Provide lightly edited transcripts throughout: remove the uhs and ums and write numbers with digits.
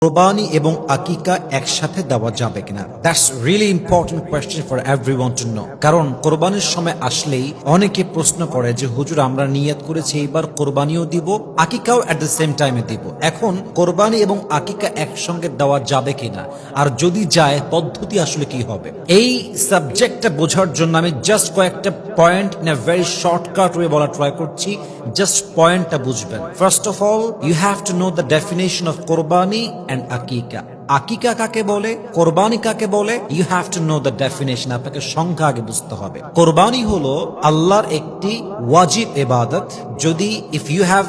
কোরবানি এবং আকিকা একসাথে দেওয়া যাবে কিনা? That's really important question for everyone to know. কারণ কোরবানির সময় আসলেই অনেকে প্রশ্ন করে যে হুজুর আমরা নিয়ত করেছি এইবার কোরবানিও দিব, আকিকাও এট দ্য সেম টাইমে দিব। এখন কোরবানি এবং আকিকা একসঙ্গে দেওয়া যাবে কিনা, আর যদি যায় পদ্ধতি আসলে কি হবে? এই সাবজেক্টটা বোঝার জন্য আমি জাস্ট কয়েকটা point in a very shortcut way বলা ট্রাই করছি, জাস্ট পয়েন্টটা বুঝবেন। First of all you have to know the definition of কোরবানি and আকিকা। আকিকা কাকে বলে, কোরবানি কাকে বলে, you have to know the definition. আপনাকে সংখ্যা আগে বুঝতে হবে। কোরবানি হলো আল্লাহর একটি ওয়াজিব ইবাদত। যদি if you have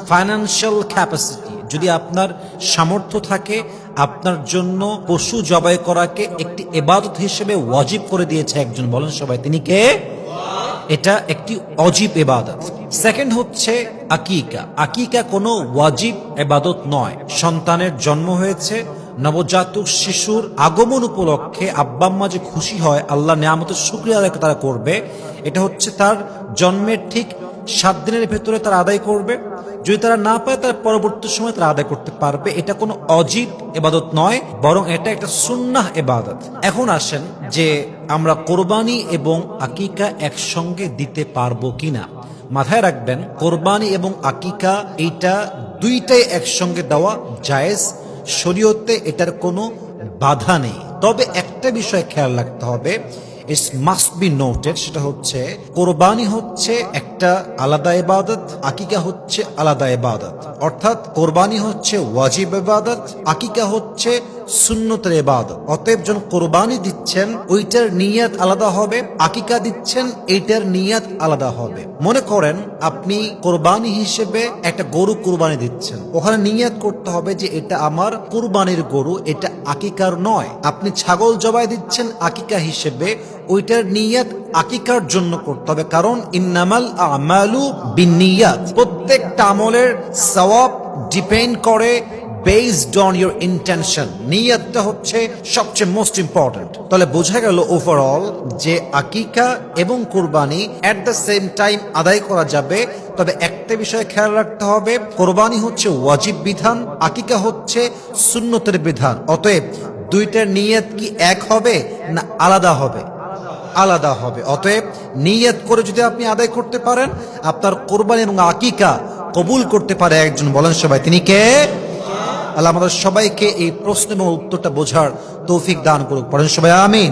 financial capacity, যদি আপনার সামর্থ্য থাকে, আপনার জন্য পশু জবাই করাকে একটি ইবাদত হিসেবে ওয়াজিব করে দিয়েছে একজন, বলেন সবাই তিনি কে? এটা একটি অজীব ইবাদত। সেকেন্ড হচ্ছে আকিকা। আকিকা কোনো ওয়াজিব ইবাদত নয়। সন্তানের জন্ম হয়েছে, নবজাতক শিশুর আগমন উপলক্ষে আব্বা আম্মা যে খুশি হয়, আল্লাহ নিয়ামতের শুকরিয়া আদায় তারা করবে। এটা হচ্ছে তার জন্মের ঠিক 7 দিনের ভেতরে তারা আদায় করবে। যদি তারা না পায় তার পরবর্তী সময় তারা আদায় করতে পারবে। এটা কোনো অজীব ইবাদত নয়, বরং এটা একটা সুন্নাহ ইবাদত। এখন আসেন যে আমরা কোরবানি এবং আকিকা একসঙ্গে দিতে পারবো কিনা। মাথায় রাখবেন কোরবানি এবং আকিকা এইটা দুইটাই একসঙ্গে দেওয়া জায়েজ, শরীয়তে এটার কোনো বাধা নেই। তবে একটা বিষয় খেয়াল রাখতে হবে, ইটস মাস্ট বি নোটেড, সেটা হচ্ছে কোরবানি হচ্ছে একটা আলাদা ইবাদত, আকিকা হচ্ছে আলাদা ইবাদত। অর্থাৎ কোরবানি হচ্ছে ওয়াজিব ইবাদত, আকিকা হচ্ছে সুন্নতের ইবাদত। অতএব যখন কোরবানি দিচ্ছেন ওইটার নিয়ত আলাদা হবে, আকিকা দিচ্ছেন এইটার নিয়ত আলাদা হবে। মনে করেন আপনি কোরবানি হিসেবে একটা গরু কোরবানি দিচ্ছেন, ওখানে নিয়ত করতে হবে যে এটা আমার কোরবানির গরু, এটা আকিকার নয়। আপনি ছাগল জবাই দিচ্ছেন আকিকা হিসেবে, ওইটার নিয়ত আকিকার জন্য করতে হবে, কারণ ইন্নামাল আমালু বিন্নিয়াত। প্রত্যেকটা আমলের সওয়াব ডিপেন্ড করে বেসড অন ইউর ইন্টেনশন। নিয়তটা হচ্ছে সবচেয়ে মোস্ট ইম্পর্টেন্ট। তাহলে বোঝা গেল ওভারঅল যে আকিকা এবং কুরবানি এট দ্য সেম টাইম আদায় করা যাবে। তবে একটা বিষয় খেয়াল রাখতে হবে, কোরবানি হচ্ছে ওয়াজিব বিধান, আকিকা হচ্ছে সুন্নতের বিধান। অতএব দুইটার নিয়ত কি এক হবে না আলাদা হবে? আলাদা হবে। অতএব নিয়ত করে যদি আপনি আদায় করতে পারেন, আপনার কোরবানি এবং আকিকা কবুল করতে পারে একজন, বলেন সবাই তিনি কে? আল্লাহ আমাদের সবাইকে এই প্রশ্ন এবং উত্তরটা বোঝার তৌফিক দান করুক, পড়েন সবাই আমিন।